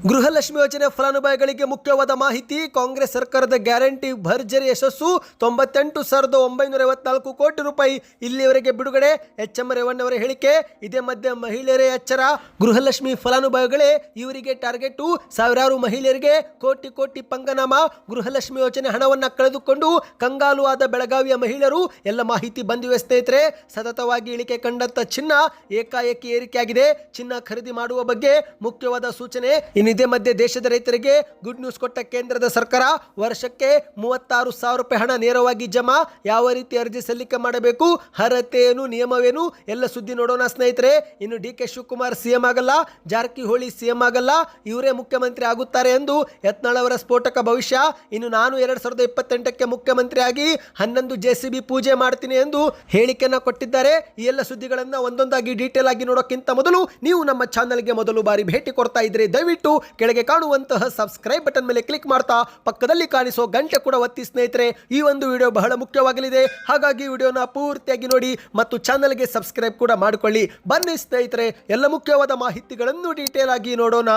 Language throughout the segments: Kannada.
ಗೃಹಲಕ್ಷ್ಮಿ ಯೋಜನೆ ಫಲಾನುಭವಿಗಳಿಗೆ ಮುಖ್ಯವಾದ ಮಾಹಿತಿ. ಕಾಂಗ್ರೆಸ್ ಸರ್ಕಾರದ ಗ್ಯಾರಂಟಿ ಭರ್ಜರಿ ಯಶಸ್ಸು. 98,954 ಕೋಟಿ ರೂಪಾಯಿ ಇಲ್ಲಿಯವರೆಗೆ ಬಿಡುಗಡೆ. ಎಚ್ ಎಂ ರೇವಣ್ಣವರ ಹೇಳಿಕೆ. ಇದೇ ಮಧ್ಯೆ ಮಹಿಳೆಯರೇ ಎಚ್ಚರ. ಗೃಹಲಕ್ಷ್ಮಿ ಫಲಾನುಭವಿಗಳೇ, ಇವರಿಗೆ ಟಾರ್ಗೆಟ್. ಸಾವಿರಾರು ಮಹಿಳೆಯರಿಗೆ ಕೋಟಿ ಕೋಟಿ ಪಂಗನಾಮ. ಗೃಹಲಕ್ಷ್ಮಿ ಯೋಜನೆ ಹಣವನ್ನು ಕಳೆದುಕೊಂಡು ಕಂಗಾಲು ಆದ ಬೆಳಗಾವಿಯ ಮಹಿಳೆಯರು. ಎಲ್ಲ ಮಾಹಿತಿ ಬಂದಿವೆ ಸ್ನೇಹಿತರೆ. ಸತತವಾಗಿ ಇಳಿಕೆ ಕಂಡಂತ ಚಿನ್ನ ಏಕಾಏಕಿ ಏರಿಕೆಯಾಗಿದೆ. ಚಿನ್ನ ಖರೀದಿ ಮಾಡುವ ಬಗ್ಗೆ ಮುಖ್ಯವಾದ ಸೂಚನೆ. ಇದೇ ಮಧ್ಯೆ ದೇಶದ ರೈತರಿಗೆ ಗುಡ್ ನ್ಯೂಸ್ ಕೊಟ್ಟ ಕೇಂದ್ರದ ಸರ್ಕಾರ. ವರ್ಷಕ್ಕೆ 36,000 ರೂಪಾಯಿ ಹಣ ನೇರವಾಗಿ ಜಮಾ. ಯಾವ ರೀತಿ ಅರ್ಜಿ ಸಲ್ಲಿಕೆ ಮಾಡಬೇಕು, ಅರ್ಹತೆ ಏನು, ನಿಯಮವೇನು, ಎಲ್ಲ ಸುದ್ದಿ ನೋಡೋಣ ಸ್ನೇಹಿತರೆ. ಇನ್ನು ಡಿ ಕೆ ಶಿವಕುಮಾರ್ ಸಿಎಂ ಆಗಲ್ಲ, ಜಾರಕಿಹೊಳಿ ಸಿಎಂ ಆಗಲ್ಲ, ಇವರೇ ಮುಖ್ಯಮಂತ್ರಿ ಆಗುತ್ತಾರೆ ಎಂದು ಯತ್ನಾಳ್ ಅವರ ಸ್ಫೋಟಕ ಭವಿಷ್ಯ. ಇನ್ನು ನಾನು 2028ಕ್ಕೆ ಮುಖ್ಯಮಂತ್ರಿ ಆಗಿ 11 JCB ಪೂಜೆ ಮಾಡ್ತೀನಿ ಎಂದು ಹೇಳಿಕೆಯನ್ನ ಕೊಟ್ಟಿದ್ದಾರೆ. ಈ ಎಲ್ಲ ಸುದ್ದಿಗಳನ್ನ ಒಂದೊಂದಾಗಿ ಡೀಟೇಲ್ ಆಗಿ ನೋಡೋಕ್ಕಿಂತ ಮೊದಲು ನೀವು ನಮ್ಮ ಚಾನಲ್ಗೆ ಮೊದಲು ಬಾರಿ ಭೇಟಿ ಕೊಡ್ತಾ ಇದ್ರೆ ದಯವಿಟ್ಟು ಕೆಳಗೆ ಕಾಣುವಂತಹ ಸಬ್ಸ್ಕ್ರೈಬ್ ಬಟನ್ ಮೇಲೆ ಕ್ಲಿಕ್ ಮಾಡ್ತಾ ಪಕ್ಕದಲ್ಲಿ ಕಾಣಿಸೋ ಗಂಟೆ ಕೂಡ ಒತ್ತಿ ಸ್ನೇಹಿತರೆ. ಈ ಒಂದು ವಿಡಿಯೋ ಬಹಳ ಮುಖ್ಯವಾಗಲಿದೆ, ಹಾಗಾಗಿ ವಿಡಿಯೋನ ಪೂರ್ತಿಯಾಗಿ ನೋಡಿ ಮತ್ತು ಚಾನಲ್ಗೆ ಸಬ್ಸ್ಕ್ರೈಬ್ ಕೂಡ ಮಾಡಿಕೊಳ್ಳಿ. ಬನ್ನಿ ಸ್ನೇಹಿತರೆ, ಎಲ್ಲ ಮುಖ್ಯವಾದ ಮಾಹಿತಿಗಳನ್ನು ಡೀಟೇಲ್ ಆಗಿ ನೋಡೋಣ.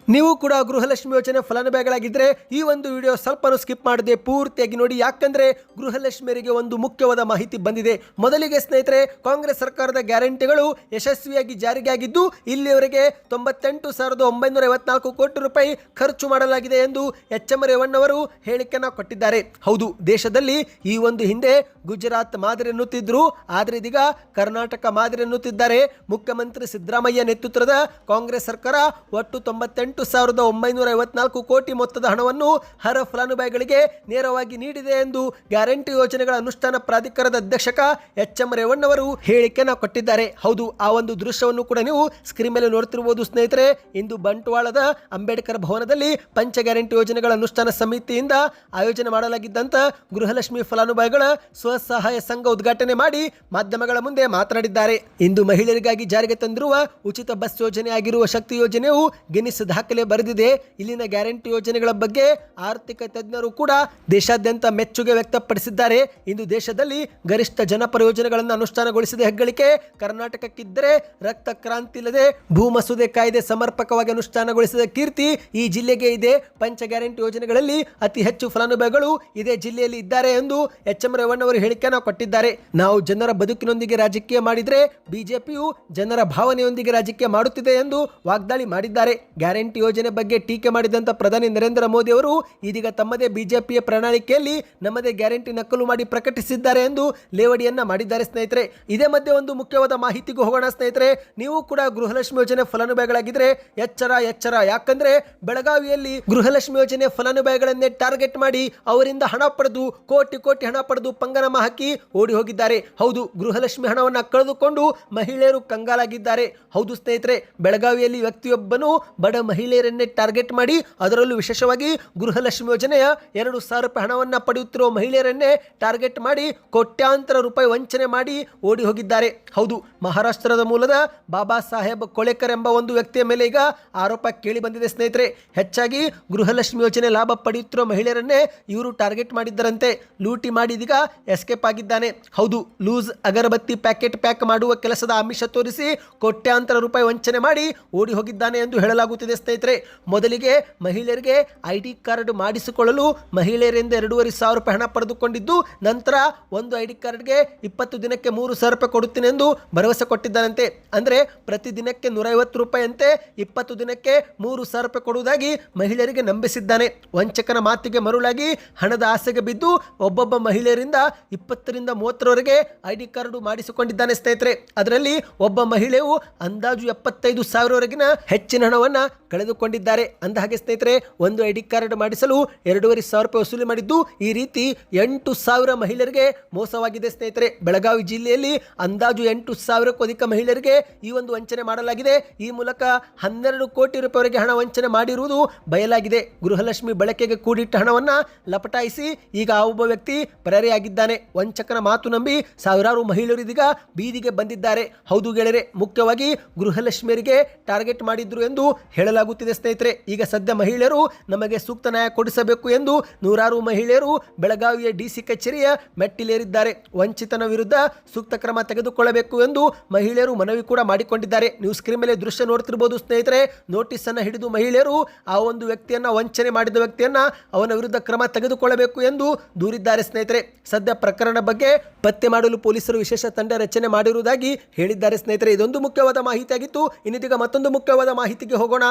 ನೀವು ಕೂಡ ಗೃಹಲಕ್ಷ್ಮಿ ಯೋಜನೆ ಫಲಾನುಭವಿಗಳಾಗಿದ್ದರೆ ಈ ಒಂದು ವಿಡಿಯೋ ಸ್ವಲ್ಪ ಸ್ಕಿಪ್ ಮಾಡದೆ ಪೂರ್ತಿಯಾಗಿ ನೋಡಿ. ಯಾಕಂದರೆ ಗೃಹಲಕ್ಷ್ಮಿಯರಿಗೆ ಒಂದು ಮುಖ್ಯವಾದ ಮಾಹಿತಿ ಬಂದಿದೆ. ಮೊದಲಿಗೆ ಸ್ನೇಹಿತರೆ, ಕಾಂಗ್ರೆಸ್ ಸರ್ಕಾರದ ಗ್ಯಾರಂಟಿಗಳು ಯಶಸ್ವಿಯಾಗಿ ಜಾರಿಗೆ ಆಗಿದ್ದು ಇಲ್ಲಿಯವರೆಗೆ 98,954 ಕೋಟಿ ರೂಪಾಯಿ ಖರ್ಚು ಮಾಡಲಾಗಿದೆ ಎಂದು ಎಚ್ ಎಂ ರೇವಣ್ಣವರು ಹೇಳಿಕೆಯನ್ನು ಕೊಟ್ಟಿದ್ದಾರೆ. ಹೌದು, ದೇಶದಲ್ಲಿ ಈ ಒಂದು ಹಿಂದೆ ಗುಜರಾತ್ ಮಾದರಿ ಎನ್ನುತ್ತಿದ್ರು, ಆದರೆ ಇದೀಗ ಕರ್ನಾಟಕ ಮಾದರಿ ಎನ್ನುತ್ತಿದ್ದಾರೆ. ಮುಖ್ಯಮಂತ್ರಿ ಸಿದ್ದರಾಮಯ್ಯ ನೇತೃತ್ವದ ಕಾಂಗ್ರೆಸ್ ಸರ್ಕಾರ ಒಟ್ಟು 98,954 ಕೋಟಿ ಮೊತ್ತದ ಹಣವನ್ನು ಅರ್ಹ ಫಲಾನುಭವಿಗಳಿಗೆ ನೇರವಾಗಿ ನೀಡಿದೆ ಎಂದು ಗ್ಯಾರಂಟಿ ಯೋಜನೆಗಳ ಅನುಷ್ಠಾನ ಪ್ರಾಧಿಕಾರದ ಅಧ್ಯಕ್ಷಕ ಎಚ್ ಎಂ ರೇವಣ್ಣವರು ಹೇಳಿಕೆಯನ್ನು ಕೊಟ್ಟಿದ್ದಾರೆ. ಹೌದು, ಆ ಒಂದು ದೃಶ್ಯವನ್ನು ಕೂಡ ನೀವು ಸ್ಕ್ರೀನ್ ಮೇಲೆ ನೋಡ್ತಿರಬಹುದು ಸ್ನೇಹಿತರೆ. ಇಂದು ಬಂಟ್ವಾಳದ ಅಂಬೇಡ್ಕರ್ ಭವನದಲ್ಲಿ ಪಂಚ ಗ್ಯಾರಂಟಿ ಯೋಜನೆಗಳ ಅನುಷ್ಠಾನ ಸಮಿತಿಯಿಂದ ಆಯೋಜನೆ ಮಾಡಲಾಗಿದ್ದಂತ ಗೃಹಲಕ್ಷ್ಮಿ ಫಲಾನುಭವಿಗಳ ಸ್ವಸಹಾಯ ಸಂಘ ಉದ್ಘಾಟನೆ ಮಾಡಿ ಮಾಧ್ಯಮಗಳ ಮುಂದೆ ಮಾತನಾಡಿದ್ದಾರೆ. ಇಂದು ಮಹಿಳೆಯರಿಗಾಗಿ ಜಾರಿಗೆ ತಂದಿರುವ ಉಚಿತ ಬಸ್ ಯೋಜನೆ ಆಗಿರುವ ಶಕ್ತಿ ಯೋಜನೆಯು ಗಿನ್ನಿಸ್ ದಾಖಲೆ ಬರೆದಿದೆ. ಇಲ್ಲಿನ ಗ್ಯಾರಂಟಿ ಯೋಜನೆಗಳ ಬಗ್ಗೆ ಆರ್ಥಿಕ ತಜ್ಞರು ಕೂಡ ದೇಶಾದ್ಯಂತ ಮೆಚ್ಚುಗೆ ವ್ಯಕ್ತಪಡಿಸಿದ್ದಾರೆ. ಇಂದು ದೇಶದಲ್ಲಿ ಗರಿಷ್ಠ ಜನಪರ ಯೋಜನೆಗಳನ್ನು ಅನುಷ್ಠಾನಗೊಳಿಸಿದ ಹೆಗ್ಗಳಿಕೆ ಕರ್ನಾಟಕಕ್ಕಿದ್ದರೆ ರಕ್ತ ಕ್ರಾಂತಿ ಇಲ್ಲದೆ ಭೂ ಮಸೂದೆ ಕಾಯ್ದೆ ಸಮರ್ಪಕವಾಗಿ ಅನುಷ್ಠಾನಗೊಳಿಸಿದ ಕೀರ್ತಿ ಈ ಜಿಲ್ಲೆಗೆ ಇದೆ. ಪಂಚ ಗ್ಯಾರಂಟಿ ಯೋಜನೆಗಳಲ್ಲಿ ಅತಿ ಹೆಚ್ಚು ಫಲಾನುಭವಿಗಳು ಇದೇ ಜಿಲ್ಲೆಯಲ್ಲಿ ಇದ್ದಾರೆ ಎಂದು ಎಚ್ ಎಂ ರೇವಣ್ಣವರು ಹೇಳಿಕೆಯನ್ನು ಕೊಟ್ಟಿದ್ದಾರೆ. ನಾವು ಜನರ ಬದುಕಿನೊಂದಿಗೆ ರಾಜಕೀಯ ಮಾಡಿದರೆ ಬಿಜೆಪಿಯು ಜನರ ಭಾವನೆಯೊಂದಿಗೆ ರಾಜಕೀಯ ಮಾಡುತ್ತಿದೆ ಎಂದು ವಾಗ್ದಾಳಿ ಮಾಡಿದ್ದಾರೆ. ಗ್ಯಾರಂಟಿ ಯೋಜನೆ ಬಗ್ಗೆ ಟೀಕೆ ಮಾಡಿದಂತ ಪ್ರಧಾನಿ ನರೇಂದ್ರ ಮೋದಿ ಅವರು ಇದೀಗ ತಮ್ಮದೇ ಬಿಜೆಪಿಯ ಪ್ರಣಾಳಿಕೆಯಲ್ಲಿ ನಮ್ಮದೇ ಗ್ಯಾರಂಟಿ ನಕಲು ಮಾಡಿ ಪ್ರಕಟಿಸಿದ್ದಾರೆ ಎಂದು ಲೇವಡಿಯನ್ನ ಮಾಡಿದ್ದಾರೆ ಸ್ನೇಹಿತರೆ. ಇದೇ ಮಧ್ಯೆ ಒಂದು ಮುಖ್ಯವಾದ ಮಾಹಿತಿಗೂ ಹೋಗೋಣ ಸ್ನೇಹಿತರೆ. ನೀವು ಕೂಡ ಗೃಹಲಕ್ಷ್ಮಿ ಯೋಜನೆ ಫಲಾನುಭವಿಗಳಾಗಿದ್ರೆ ಎಚ್ಚರ ಎಚ್ಚರ. ಯಾಕಂದ್ರೆ ಬೆಳಗಾವಿಯಲ್ಲಿ ಗೃಹಲಕ್ಷ್ಮಿ ಯೋಜನೆ ಫಲಾನುಭವಿಗಳನ್ನೇ ಟಾರ್ಗೆಟ್ ಮಾಡಿ ಅವರಿಂದ ಹಣ ಪಡೆದು ಕೋಟಿ ಕೋಟಿ ಹಣ ಪಡೆದು ಪಂಗನಾಮ ಹಾಕಿ ಓಡಿ ಹೋಗಿದ್ದಾರೆ. ಹೌದು, ಗೃಹಲಕ್ಷ್ಮಿ ಹಣವನ್ನ ಕಳೆದುಕೊಂಡು ಮಹಿಳೆಯರು ಕಂಗಾಲಾಗಿದ್ದಾರೆ. ಹೌದು ಸ್ನೇಹಿತರೆ, ಬೆಳಗಾವಿಯಲ್ಲಿ ವ್ಯಕ್ತಿಯೊಬ್ಬನು ಬಡ ಮಹಿಳೆಯರನ್ನೇ ಟಾರ್ಗೆಟ್ ಮಾಡಿ ಅದರಲ್ಲೂ ವಿಶೇಷವಾಗಿ ಗೃಹಲಕ್ಷ್ಮಿ ಯೋಜನೆಯ 2,000 ರೂಪಾಯಿ ಹಣವನ್ನು ಪಡೆಯುತ್ತಿರುವ ಮಹಿಳೆಯರನ್ನೇ ಟಾರ್ಗೆಟ್ ಮಾಡಿ ಕೋಟ್ಯಾಂತರ ರೂಪಾಯಿ ವಂಚನೆ ಮಾಡಿ ಓಡಿ ಹೋಗಿದ್ದಾರೆ. ಹೌದು, ಮಹಾರಾಷ್ಟ್ರದ ಮೂಲದ ಬಾಬಾ ಸಾಹೇಬ್ ಕೊಳೆಕರ್ ಎಂಬ ಒಂದು ವ್ಯಕ್ತಿಯ ಮೇಲೆ ಈಗ ಆರೋಪ ಕೇಳಿ ಬಂದಿದೆ ಸ್ನೇಹಿತರೆ. ಹೆಚ್ಚಾಗಿ ಗೃಹಲಕ್ಷ್ಮಿ ಯೋಜನೆ ಲಾಭ ಪಡೆಯುತ್ತಿರುವ ಮಹಿಳೆಯರನ್ನೇ ಇವರು ಟಾರ್ಗೆಟ್ ಮಾಡಿದ್ದರಂತೆ. ಲೂಟಿ ಮಾಡಿ ಇದೀಗ ಎಸ್ಕೇಪ್ ಆಗಿದ್ದಾನೆ. ಹೌದು, ಲೂಸ್ ಅಗರಬತ್ತಿ ಪ್ಯಾಕ್ ಮಾಡುವ ಕೆಲಸದ ಆಮಿಷ ತೋರಿಸಿ ಕೋಟ್ಯಾಂತರ ರೂಪಾಯಿ ವಂಚನೆ ಮಾಡಿ ಓಡಿ ಹೋಗಿದ್ದಾನೆ ಎಂದು ಹೇಳಲಾಗುತ್ತಿದೆ ಸ್ನೇಹಿತರೆ. ಮೊದಲಿಗೆ ಮಹಿಳೆಯರಿಗೆ ID ಕಾರ್ಡ್ ಮಾಡಿಸಿಕೊಳ್ಳಲು ಮಹಿಳೆಯರಿಂದ 2,500 ರೂಪಾಯಿ ಹಣ ಪಡೆದುಕೊಂಡಿದ್ದು, ನಂತರ ಒಂದು ID ಕಾರ್ಡ್ಗೆ 20 ದಿನಕ್ಕೆ 3,000 ರೂಪಾಯಿ ಕೊಡುತ್ತೇನೆ ಎಂದು ಭರವಸೆ ಕೊಟ್ಟಿದ್ದಾನಂತೆ. ಅಂದ್ರೆ ಪ್ರತಿ ದಿನಕ್ಕೆ 150 ರೂಪಾಯಿ ಅಂತೆ 20 ದಿನಕ್ಕೆ 3,000 ರೂಪಾಯಿ ಕೊಡುವುದಾಗಿ ಮಹಿಳೆಯರಿಗೆ ನಂಬಿಸಿದ್ದಾನೆ. ವಂಚಕನ ಮಾತಿಗೆ ಮರುಳಾಗಿ ಹಣದ ಆಸೆಗೆ ಬಿದ್ದು ಒಬ್ಬೊಬ್ಬ ಮಹಿಳೆಯರಿಂದ 20ರಿಂದ 30ರವರೆಗೆ ID ಕಾರ್ಡ್ ಮಾಡಿಸಿಕೊಂಡಿದ್ದಾನೆ ಸ್ನೇಹಿತರೆ. ಅದರಲ್ಲಿ ಒಬ್ಬ ಮಹಿಳೆಯು ಅಂದಾಜು 75,000ವರೆಗಿನ ಹೆಚ್ಚಿನ ಹಣವನ್ನ ಕಳೆದುಕೊಂಡಿದ್ದಾರೆ. ಅಂದಹಾಗೆ ಸ್ನೇಹಿತರೆ, ಒಂದು ID ಕಾರ್ಡ್ ಮಾಡಿಸಲು 2,500 ರೂಪಾಯಿ ವಸೂಲಿ ಮಾಡಿದ್ದು ಈ ರೀತಿ 8,000 ಮಹಿಳೆಯರಿಗೆ ಮೋಸವಾಗಿದೆ ಸ್ನೇಹಿತರೆ. ಬೆಳಗಾವಿ ಜಿಲ್ಲೆಯಲ್ಲಿ ಅಂದಾಜು 8,000ಕ್ಕೂ ಅಧಿಕ ಮಹಿಳೆಯರಿಗೆ ಈ ಒಂದು ವಂಚನೆ ಮಾಡಲಾಗಿದೆ. ಈ ಮೂಲಕ 12 ಕೋಟಿ ರೂಪಾಯಿವರೆಗೆ ಹಣ ವಂಚನೆ ಮಾಡಿರುವುದು ಬಯಲಾಗಿದೆ. ಗೃಹಲಕ್ಷ್ಮಿ ಬಳಕೆಗೆ ಕೂಡಿಟ್ಟ ಹಣವನ್ನ ಲಪಟಾಯಿಸಿ ಈಗ ಆ ಒಬ್ಬ ವ್ಯಕ್ತಿ ಪರಾರಿಯಾಗಿದ್ದಾನೆ. ವಂಚಕನ ಮಾತು ನಂಬಿ ಸಾವಿರಾರು ಮಹಿಳೆಯರು ಇದೀಗ ಬೀದಿಗೆ ಬಂದಿದ್ದಾರೆ. ಹೌದು ಗೆಳೆಯರೆ, ಮುಖ್ಯವಾಗಿ ಗೃಹಲಕ್ಷ್ಮಿಯರಿಗೆ ಟಾರ್ಗೆಟ್ ಮಾಡಿದ್ರು ಎಂದು ಹೇಳಲಾಗುತ್ತಿದೆ. ಹೇಳಲಾಗುತ್ತಿದೆ ಸ್ನೇಹಿತರೆ. ಈಗ ಸದ್ಯ ಮಹಿಳೆಯರು ನಮಗೆ ಸೂಕ್ತ ನ್ಯಾಯ ಕೊಡಿಸಬೇಕು ಎಂದು ನೂರಾರು ಮಹಿಳೆಯರು ಬೆಳಗಾವಿಯ ಡಿಸಿ ಕಚೇರಿಯ ಮೆಟ್ಟಿಲೇರಿದ್ದಾರೆ. ವಂಚಿತನ ವಿರುದ್ಧ ಸೂಕ್ತ ಕ್ರಮ ತೆಗೆದುಕೊಳ್ಳಬೇಕು ಎಂದು ಮಹಿಳೆಯರು ಮನವಿ ಕೂಡ ಮಾಡಿಕೊಂಡಿದ್ದಾರೆ. ನೀವು ಸ್ಕ್ರೀನ್ ಮೇಲೆ ದೃಶ್ಯ ನೋಡ್ತಿರ್ಬೋದು ಸ್ನೇಹಿತರೆ. ನೋಟಿಸ್ ಅನ್ನು ಹಿಡಿದು ಮಹಿಳೆಯರು ಆ ಒಂದು ವ್ಯಕ್ತಿಯನ್ನ ವಂಚನೆ ಮಾಡಿದ ವ್ಯಕ್ತಿಯನ್ನ ಅವನ ವಿರುದ್ಧ ಕ್ರಮ ತೆಗೆದುಕೊಳ್ಳಬೇಕು ಎಂದು ದೂರಿದ್ದಾರೆ ಸ್ನೇಹಿತರೆ. ಸದ್ಯ ಪ್ರಕರಣ ಬಗ್ಗೆ ಪತ್ತೆ ಮಾಡಲು ಪೊಲೀಸರು ವಿಶೇಷ ತಂಡ ರಚನೆ ಮಾಡಿರುವುದಾಗಿ ಹೇಳಿದ್ದಾರೆ ಸ್ನೇಹಿತರೆ. ಇದೊಂದು ಮುಖ್ಯವಾದ ಮಾಹಿತಿಯಾಗಿತ್ತು. ಇನ್ನಿದೀಗ ಮತ್ತೊಂದು ಮುಖ್ಯವಾದ ಮಾಹಿತಿಗೆ ಹೋಗೋಣ.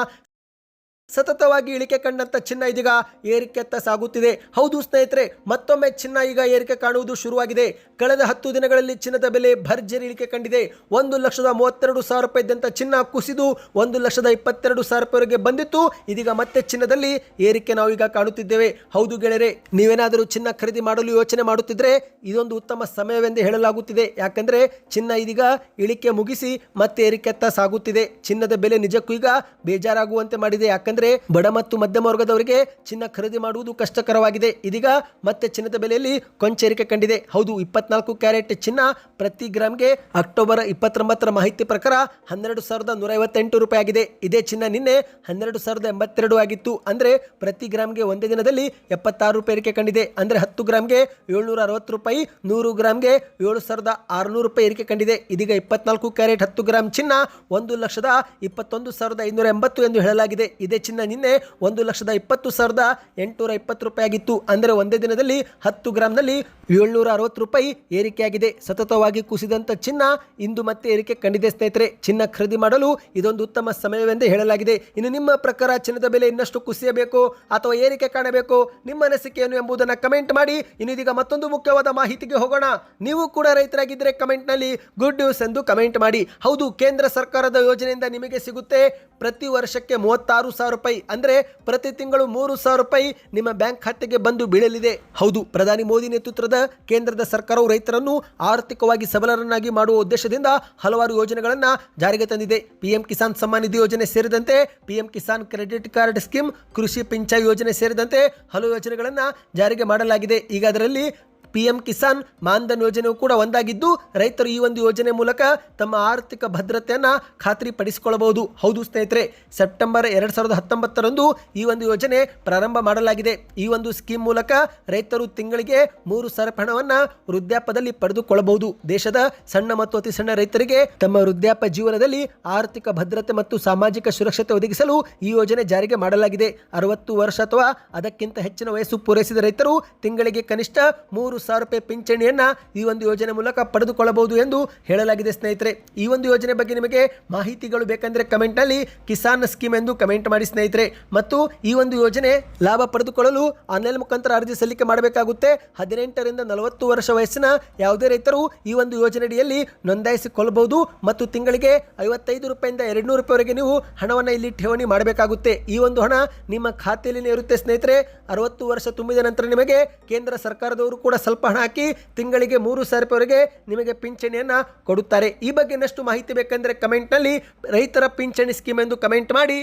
ಸತತವಾಗಿ ಇಳಿಕೆ ಕಂಡಂತ ಚಿನ್ನ ಇದೀಗ ಏರಿಕೆಯತ್ತ ಸಾಗುತ್ತಿದೆ. ಹೌದು ಸ್ನೇಹಿತರೆ, ಮತ್ತೊಮ್ಮೆ ಚಿನ್ನ ಈಗ ಏರಿಕೆ ಕಾಣುವುದು ಶುರುವಾಗಿದೆ. ಕಳೆದ 10 ದಿನಗಳಲ್ಲಿ ಚಿನ್ನದ ಬೆಲೆ ಭರ್ಜರಿ ಇಳಿಕೆ ಕಂಡಿದೆ. 1,32,000 ರೂಪಾಯಿ ಇದ್ದಂಥ ಚಿನ್ನ ಕುಸಿದು 1,22,000 ರೂಪಾಯಿವರೆಗೆ ಬಂದಿತ್ತು. ಇದೀಗ ಮತ್ತೆ ಚಿನ್ನದಲ್ಲಿ ಏರಿಕೆ ನಾವು ಈಗ ಕಾಣುತ್ತಿದ್ದೇವೆ. ಹೌದು ಗೆಳೆಯರೆ, ನೀವೇನಾದರೂ ಚಿನ್ನ ಖರೀದಿ ಮಾಡಲು ಯೋಚನೆ ಮಾಡುತ್ತಿದ್ರೆ ಇದೊಂದು ಉತ್ತಮ ಸಮಯವೆಂದು ಹೇಳಲಾಗುತ್ತಿದೆ. ಯಾಕಂದ್ರೆ ಚಿನ್ನ ಇದೀಗ ಇಳಿಕೆ ಮುಗಿಸಿ ಮತ್ತೆ ಏರಿಕೆಯತ್ತ ಸಾಗುತ್ತಿದೆ. ಚಿನ್ನದ ಬೆಲೆ ನಿಜಕ್ಕೂ ಈಗ ಬೇಜಾರಾಗುವಂತೆ ಮಾಡಿದೆ. ಯಾಕಂದ್ರೆ ಬಡ ಮತ್ತು ಮಧ್ಯಮ ವರ್ಗದವರಿಗೆ ಚಿನ್ನ ಖರೀದಿ ಮಾಡುವುದು ಕಷ್ಟಕರವಾಗಿದೆ. ಇದೀಗ ಮತ್ತೆ ಚಿನ್ನದ ಬೆಲೆಯಲ್ಲಿ ಕೊಂಚ ಏರಿಕೆ ಕಂಡಿದೆ. ಹೌದು, 24 ಕ್ಯಾರೆಟ್ ಚಿನ್ನ ಪ್ರತಿ ಗ್ರಾಮ್ಗೆ ಅಕ್ಟೋಬರ್ 29ರ ಮಾಹಿತಿ ಪ್ರಕಾರ 12,158 ರೂಪಾಯಿ ಆಗಿದೆ. ಇದೇ ಚಿನ್ನ ನಿನ್ನೆ 12,082 ಆಗಿತ್ತು. ಅಂದ್ರೆ ಪ್ರತಿ ಗ್ರಾಮ್ಗೆ ಒಂದೇ ದಿನದಲ್ಲಿ 76 ರೂಪಾಯಿ ಏರಿಕೆ ಕಂಡಿದೆ. ಅಂದ್ರೆ 10 ಗ್ರಾಮ್ಗೆ 760 ರೂಪಾಯಿ, 100 ಗ್ರಾಮ್ಗೆ 7,600 ರೂಪಾಯಿ ಏರಿಕೆ ಕಂಡಿದೆ. ಇದೀಗ 24 ಕ್ಯಾರೆಟ್ 10 ಗ್ರಾಮ್ ಚಿನ್ನ 1,21,580 ಎಂದು ಹೇಳಲಾಗಿದೆ. ಇದೇ ಚಿನ್ನ ನಿನ್ನೆ 1,20,820 ರೂಪಾಯಿ ಆಗಿತ್ತು. ಅಂದರೆ ಒಂದೇ ದಿನದಲ್ಲಿ 10 ಗ್ರಾಮ್ನಲ್ಲಿ 760 ರೂಪಾಯಿ ಏರಿಕೆಯಾಗಿದೆ. ಸತತವಾಗಿ ಕುಸಿದಂತ ಚಿನ್ನ ಇಂದು ಮತ್ತೆ ಏರಿಕೆ ಕಂಡಿದೆ ಸ್ನೇಹಿತರೆ. ಚಿನ್ನ ಖರೀದಿ ಮಾಡಲು ಇದೊಂದು ಉತ್ತಮ ಸಮಯವೆಂದೇ ಹೇಳಲಾಗಿದೆ. ಇನ್ನು ನಿಮ್ಮ ಪ್ರಕಾರ ಚಿನ್ನದ ಬೆಲೆ ಇನ್ನಷ್ಟು ಕುಸಿಯಬೇಕು ಅಥವಾ ಏರಿಕೆ ಕಾಣಬೇಕು? ನಿಮ್ಮ ಅನಿಸಿಕೆ ಏನು ಎಂಬುದನ್ನು ಕಮೆಂಟ್ ಮಾಡಿ. ಇನ್ನು ಇದೀಗ ಮತ್ತೊಂದು ಮುಖ್ಯವಾದ ಮಾಹಿತಿಗೆ ಹೋಗೋಣ. ನೀವು ಕೂಡ ರೈತರಾಗಿದ್ದರೆ ಕಮೆಂಟ್ನಲ್ಲಿ ಗುಡ್ ನ್ಯೂಸ್ ಎಂದು ಕಮೆಂಟ್ ಮಾಡಿ. ಹೌದು, ಕೇಂದ್ರ ಸರ್ಕಾರದ ಯೋಜನೆಯಿಂದ ನಿಮಗೆ ಸಿಗುತ್ತೆ ಪ್ರತಿ ವರ್ಷಕ್ಕೆ 36,000 ರೂಪಾಯಿ. ಅಂದ್ರೆ ಪ್ರತಿ ತಿಂಗಳು 3,000 ರೂಪಾಯಿ ನಿಮ್ಮ ಬ್ಯಾಂಕ್ ಖಾತೆಗೆ ಬಂದು ಬೀಳಲಿದೆ. ಹೌದು, ಪ್ರಧಾನಿ ಮೋದಿ ನೇತೃತ್ವದ ಕೇಂದ್ರದ ಸರ್ಕಾರವು ರೈತರನ್ನು ಆರ್ಥಿಕವಾಗಿ ಸಬಲರನ್ನಾಗಿ ಮಾಡುವ ಉದ್ದೇಶದಿಂದ ಹಲವಾರು ಯೋಜನೆಗಳನ್ನು ಜಾರಿಗೆ ತಂದಿದೆ. ಪಿಎಂ ಕಿಸಾನ್ ಸಮ್ಮಾನ್ ನಿಧಿ ಯೋಜನೆ ಸೇರಿದಂತೆ PM Kisan credit card scheme, ಕೃಷಿ ಪಿಂಚಾಯಿ ಯೋಜನೆ ಸೇರಿದಂತೆ ಹಲವು ಯೋಜನೆಗಳನ್ನು ಜಾರಿಗೆ ಮಾಡಲಾಗಿದೆ. ಈಗ ಅದರಲ್ಲಿ ಪಿಎಂ ಕಿಸಾನ್ ಮಾನ್ಧನ್ ಯೋಜನೆಯು ಕೂಡ ಒಂದಾಗಿದ್ದು, ರೈತರು ಈ ಒಂದು ಯೋಜನೆ ಮೂಲಕ ತಮ್ಮ ಆರ್ಥಿಕ ಭದ್ರತೆಯನ್ನು ಖಾತ್ರಿಪಡಿಸಿಕೊಳ್ಳಬಹುದು. ಹೌದು ಸ್ನೇಹಿತರೆ, ಸೆಪ್ಟೆಂಬರ್ 2019ರಂದು ಈ ಒಂದು ಯೋಜನೆ ಪ್ರಾರಂಭ ಮಾಡಲಾಗಿದೆ. ಈ ಒಂದು ಸ್ಕೀಮ್ ಮೂಲಕ ರೈತರು ತಿಂಗಳಿಗೆ 3,000 ಹಣವನ್ನು ವೃದ್ಧಾಪ್ಯದಲ್ಲಿ ಪಡೆದುಕೊಳ್ಳಬಹುದು. ದೇಶದ ಸಣ್ಣ ಮತ್ತು ಅತಿ ಸಣ್ಣ ರೈತರಿಗೆ ತಮ್ಮ ವೃದ್ಧಾಪ್ಯ ಜೀವನದಲ್ಲಿ ಆರ್ಥಿಕ ಭದ್ರತೆ ಮತ್ತು ಸಾಮಾಜಿಕ ಸುರಕ್ಷತೆ ಒದಗಿಸಲು ಈ ಯೋಜನೆ ಜಾರಿಗೆ ಮಾಡಲಾಗಿದೆ. 60 ವರ್ಷ ಅಥವಾ ಅದಕ್ಕಿಂತ ಹೆಚ್ಚಿನ ವಯಸ್ಸು ಪೂರೈಸಿದ ರೈತರು ತಿಂಗಳಿಗೆ ಕನಿಷ್ಠ 3,000 ರೂಪಾಯಿ ಪಿಂಚಣಿಯನ್ನ ಈ ಒಂದು ಯೋಜನೆ ಮೂಲಕ ಪಡೆದುಕೊಳ್ಳಬಹುದು ಎಂದು ಹೇಳಲಾಗಿದೆ ಸ್ನೇಹಿತರೆ. ಈ ಒಂದು ಯೋಜನೆ ಬಗ್ಗೆ ನಿಮಗೆ ಮಾಹಿತಿಗಳು ಬೇಕಂದ್ರೆ ಕಮೆಂಟ್ ನಲ್ಲಿ ಕಿಸಾನ್ ಸ್ಕೀಮ್ ಎಂದು ಕಮೆಂಟ್ ಮಾಡಿ ಸ್ನೇಹಿತರೆ. ಮತ್ತು ಈ ಒಂದು ಯೋಜನೆ ಲಾಭ ಪಡೆದುಕೊಳ್ಳಲು ಆನ್ಲೈನ್ ಮುಖಾಂತರ ಅರ್ಜಿ ಸಲ್ಲಿಕೆ ಮಾಡಬೇಕಾಗುತ್ತೆ. 18ರಿಂದ 40 ವರ್ಷ ವಯಸ್ಸಿನ ಯಾವುದೇ ರೈತರು ಈ ಒಂದು ಯೋಜನೆಯಡಿಯಲ್ಲಿ ನೋಂದಾಯಿಸಿಕೊಳ್ಳಬಹುದು ಮತ್ತು ತಿಂಗಳಿಗೆ 55 ರೂಪಾಯಿಂದ 200 ರೂಪಾಯಿವರೆಗೆ ನೀವು ಹಣವನ್ನು ಇಲ್ಲಿ ಠೇವಣಿ ಮಾಡಬೇಕಾಗುತ್ತೆ. ಈ ಒಂದು ಹಣ ನಿಮ್ಮ ಖಾತೆಯಲ್ಲಿ ಇರುತ್ತೆ ಸ್ನೇಹಿತರೆ. 60 ವರ್ಷ ತುಂಬಿದ ನಂತರ ನಿಮಗೆ ಕೇಂದ್ರ ಸರ್ಕಾರದವರು ಕೂಡ ಸ್ವಲ್ಪ ಹಣ ಹಾಕಿ ತಿಂಗಳಿಗೆ 3,000 ರೂಪಾಯಿವರೆಗೆ ನಿಮಗೆ ಪಿಂಚಣಿಯನ್ನ ಕೊಡುತ್ತಾರೆ. ಈ ಬಗ್ಗೆ ಇನ್ನಷ್ಟು ಮಾಹಿತಿ ಬೇಕೆಂದರೆ ಕಮೆಂಟ್ ನಲ್ಲಿ ರೈತರ ಪಿಂಚಣಿ ಸ್ಕೀಮ್ ಎಂದು ಕಮೆಂಟ್ ಮಾಡಿ.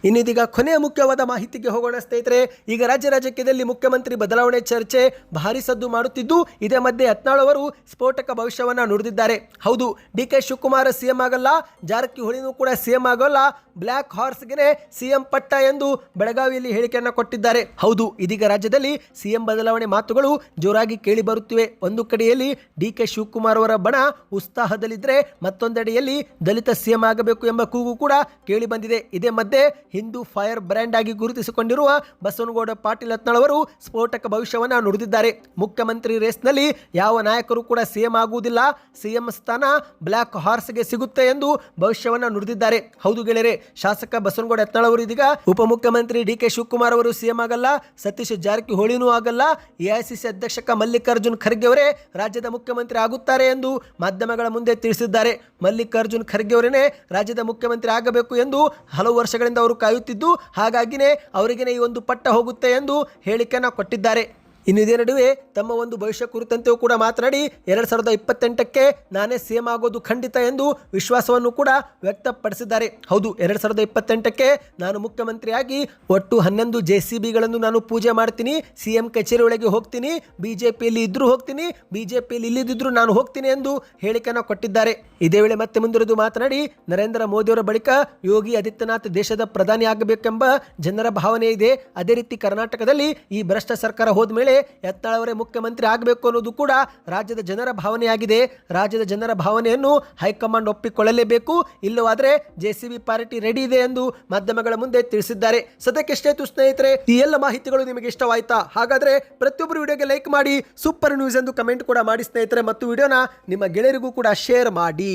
ಇನ್ನಿದೀಗ ಕೊನೆಯ ಮುಖ್ಯವಾದ ಮಾಹಿತಿಗೆ ಹೋಗೋಣ ಸ್ನೇಹಿತರೆ. ಈಗ ರಾಜ್ಯದಲ್ಲಿ ಮುಖ್ಯಮಂತ್ರಿ ಬದಲಾವಣೆ ಚರ್ಚೆ ಭಾರಿ ಸದ್ದು ಮಾಡುತ್ತಿದ್ದು, ಇದೇ ಮಧ್ಯೆ ಯತ್ನಾಳ್ ಅವರು ಸ್ಫೋಟಕ ಭವಿಷ್ಯವನ್ನ ನುಡಿದಿದ್ದಾರೆ. ಹೌದು, ಡಿಕೆ ಶಿವಕುಮಾರ್ ಸಿಎಂ ಆಗಲ್ಲ, ಜಾರಕಿಹೊಳಿನೂ ಕೂಡ ಸಿಎಂ ಆಗೋಲ್ಲ, ಬ್ಲ್ಯಾಕ್ ಹಾರ್ಸ್ಗೆ ಸಿಎಂ ಪಟ್ಟ ಎಂದು ಬೆಳಗಾವಿಯಲ್ಲಿ ಹೇಳಿಕೆಯನ್ನು ಕೊಟ್ಟಿದ್ದಾರೆ. ಹೌದು, ಇದೀಗ ರಾಜ್ಯದಲ್ಲಿ ಸಿಎಂ ಬದಲಾವಣೆ ಮಾತುಗಳು ಜೋರಾಗಿ ಕೇಳಿ ಬರುತ್ತಿವೆ. ಒಂದು ಕಡೆಯಲ್ಲಿ ಡಿಕೆ ಶಿವಕುಮಾರ್ ಅವರ ಬಣ ಉತ್ಸಾಹದಲ್ಲಿದ್ದರೆ ಮತ್ತೊಂದೆಡೆಯಲ್ಲಿ ದಲಿತ ಸಿಎಂ ಆಗಬೇಕು ಎಂಬ ಕೂಗು ಕೂಡ ಕೇಳಿ ಬಂದಿದೆ. ಇದೇ ಮಧ್ಯೆ ಹಿಂದೂ ಫೈರ್ ಬ್ರ್ಯಾಂಡ್ ಆಗಿ ಗುರುತಿಸಿಕೊಂಡಿರುವ ಬಸವನಗೌಡ ಪಾಟೀಲ್ ಯತ್ನಾಳ್ ಅವರು ಸ್ಫೋಟಕ ಭವಿಷ್ಯವನ್ನು ನುಡಿದಿದ್ದಾರೆ. ಮುಖ್ಯಮಂತ್ರಿ ರೇಸ್ನಲ್ಲಿ ಯಾವ ನಾಯಕರು ಕೂಡ ಸಿಎಂ ಆಗುವುದಿಲ್ಲ, ಸಿಎಂ ಸ್ಥಾನ ಬ್ಲ್ಯಾಕ್ ಹಾರ್ಸ್ಗೆ ಸಿಗುತ್ತೆ ಎಂದು ಭವಿಷ್ಯವನ್ನು ನುಡಿದಿದ್ದಾರೆ. ಹೌದು ಗೆಳೆಯರೆ, ಶಾಸಕ ಬಸವನಗೌಡ ಯತ್ನಾಳ್ ಅವರು ಇದೀಗ ಉಪಮುಖ್ಯಮಂತ್ರಿ ಡಿಕೆ ಶಿವಕುಮಾರ್ ಅವರು ಸಿಎಂ ಆಗಲ್ಲ, ಸತೀಶ್ ಜಾರಕಿಹೊಳಿನೂ ಆಗಲ್ಲ, ಎಐಸಿಸಿ ಅಧ್ಯಕ್ಷ ಮಲ್ಲಿಕಾರ್ಜುನ್ ಖರ್ಗೆ ಅವರೇ ರಾಜ್ಯದ ಮುಖ್ಯಮಂತ್ರಿ ಆಗುತ್ತಾರೆ ಎಂದು ಮಾಧ್ಯಮಗಳ ಮುಂದೆ ತಿಳಿಸಿದ್ದಾರೆ. ಮಲ್ಲಿಕಾರ್ಜುನ್ ಖರ್ಗೆ ಅವರೇ ರಾಜ್ಯದ ಮುಖ್ಯಮಂತ್ರಿ ಆಗಬೇಕು ಎಂದು ಹಲವು ವರ್ಷಗಳಿಂದ ಅವರು ಕಾಯುತ್ತಿದ್ದು, ಹಾಗಾಗಿನೇ ಅವರಿಗೇನೆ ಈ ಒಂದು ಪಟ್ಟ ಹೋಗುತ್ತೆ ಎಂದು ಹೇಳಿಕೆಯನ್ನು ಕೊಟ್ಟಿದ್ದಾರೆ. ಇನ್ನು ಇದೇ ನಡುವೆ ತಮ್ಮ ಒಂದು ಭವಿಷ್ಯ ಕುರಿತಂತೆಯೂ ಕೂಡ ಮಾತನಾಡಿ 2028ಕ್ಕೆ ನಾನೇ ಸಿಎಂ ಆಗೋದು ಖಂಡಿತ ಎಂದು ವಿಶ್ವಾಸವನ್ನು ಕೂಡ ವ್ಯಕ್ತಪಡಿಸಿದ್ದಾರೆ. ಹೌದು, 2028ಕ್ಕೆ ನಾನು ಮುಖ್ಯಮಂತ್ರಿಯಾಗಿ ಒಟ್ಟು 11 JCBಗಳನ್ನು ನಾನು ಪೂಜೆ ಮಾಡ್ತೀನಿ, ಸಿಎಂ ಕಚೇರಿ ಒಳಗೆ ಹೋಗ್ತೀನಿ, ಬಿಜೆಪಿಯಲ್ಲಿ ಇದ್ರೂ ಹೋಗ್ತೀನಿ, ಬಿಜೆಪಿಯಲ್ಲಿ ಇಲ್ಲದಿದ್ರೂ ನಾನು ಹೋಗ್ತೀನಿ ಎಂದು ಹೇಳಿಕೆಯನ್ನು ಕೊಟ್ಟಿದ್ದಾರೆ. ಇದೇ ವೇಳೆ ಮತ್ತೆ ಮುಂದುವರೆದು ಮಾತನಾಡಿ ನರೇಂದ್ರ ಮೋದಿಯವರ ಬಳಿಕ ಯೋಗಿ ಆದಿತ್ಯನಾಥ್ ದೇಶದ ಪ್ರಧಾನಿ ಆಗಬೇಕೆಂಬ ಜನರ ಭಾವನೆ ಇದೆ. ಅದೇ ರೀತಿ ಕರ್ನಾಟಕದಲ್ಲಿ ಈ ಭ್ರಷ್ಟ ಸರ್ಕಾರ ಹೋದ ಮೇಲೆ ಯತ್ನಾಳ್ ಅವರೇ ಮುಖ್ಯಮಂತ್ರಿ ಆಗಬೇಕು ಅನ್ನೋದು ಕೂಡ ರಾಜ್ಯದ ಜನರ ಭಾವನೆಯಾಗಿದೆ. ರಾಜ್ಯದ ಜನರ ಭಾವನೆಯನ್ನು ಹೈಕಮಾಂಡ್ ಒಪ್ಪಿಕೊಳ್ಳಲೇಬೇಕು, ಇಲ್ಲವಾದರೆ JCB ಪಾರ್ಟಿ ರೆಡಿ ಇದೆ ಎಂದು ಮಾಧ್ಯಮಗಳ ಮುಂದೆ ತಿಳಿಸಿದ್ದಾರೆ. ಸದ್ಯಕ್ಕೆ ಎಷ್ಟೇ ಸ್ನೇಹಿತರೆ, ಈ ಎಲ್ಲ ಮಾಹಿತಿಗಳು ನಿಮಗೆ ಇಷ್ಟವಾಯ್ತಾ? ಹಾಗಾದ್ರೆ ಪ್ರತಿಯೊಬ್ಬರು ವಿಡಿಯೋಗೆ ಲೈಕ್ ಮಾಡಿ, ಸೂಪರ್ ನ್ಯೂಸ್ ಎಂದು ಕಮೆಂಟ್ ಕೂಡ ಮಾಡಿ ಸ್ನೇಹಿತರೆ, ಮತ್ತು ವಿಡಿಯೋನ ನಿಮ್ಮ ಗೆಳೆಯರಿಗೂ ಕೂಡ ಶೇರ್ ಮಾಡಿ.